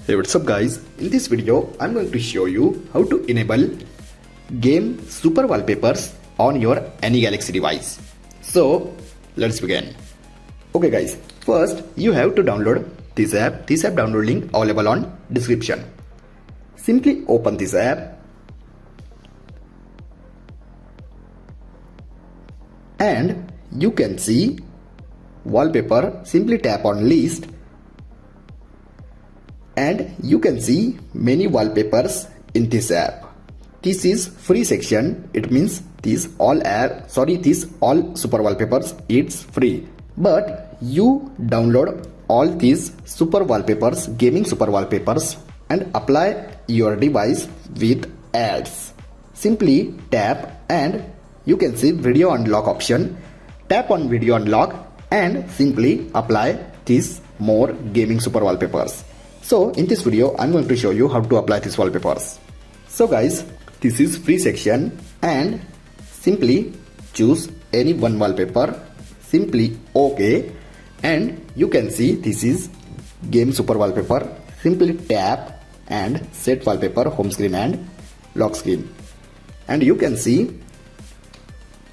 Hey, what's up guys? In this video, I'm going to show you how to enable game super wallpapers on your any Galaxy device. So let's begin. Okay guys, first you have to download this app. This app download link available on description. Simply open this app and you can see wallpaper. Simply tap on list and you can see many wallpapers in this app. This is free section. It means these all super wallpapers, it's free. But you download all these super wallpapers, gaming super wallpapers, and apply your device with ads. Simply tap and you can see video unlock option. Tap on video unlock and simply apply these more gaming super wallpapers. So in this video, I'm going to show you how to apply these wallpapers. So guys, this is free section and simply choose any one wallpaper. Simply OK and you can see this is game super wallpaper. Simply tap and set wallpaper home screen and lock screen. And you can see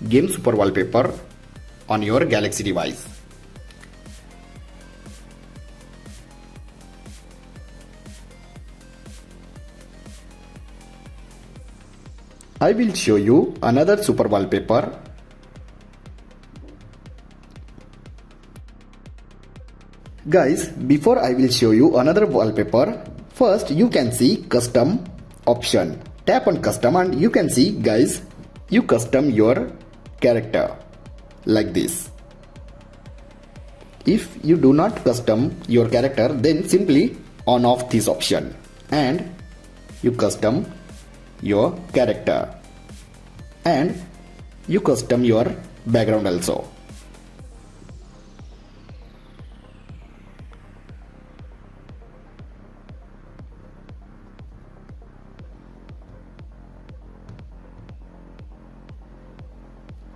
game super wallpaper on your Galaxy device. I will show you another super wallpaper. Guys, before I will show you another wallpaper, first you can see custom option. Tap on custom and you can see guys, you custom your character like this. If you do not custom your character, then simply on off this option and you custom your character and you custom your background also.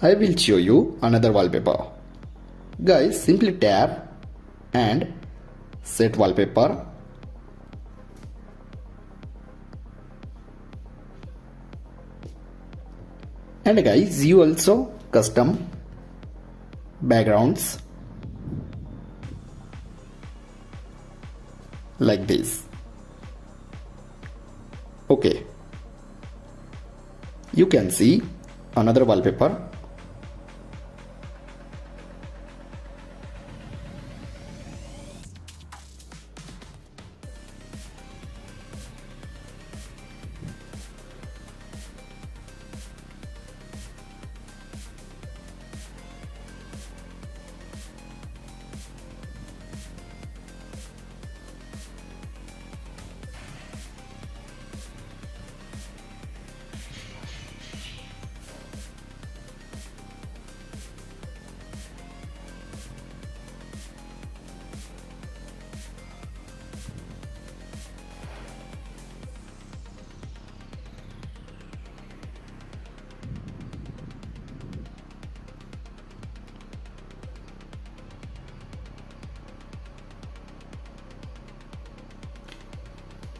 I will show you another wallpaper. Guys, simply tap and set wallpaper. And guys, you also custom backgrounds like this. Okay. You can see another wallpaper.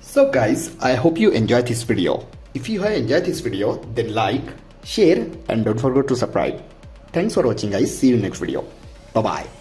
So guys, I hope you enjoyed this video. If you have enjoyed this video, then like, share and don't forget to subscribe. Thanks for watching guys. See you in next video. Bye bye.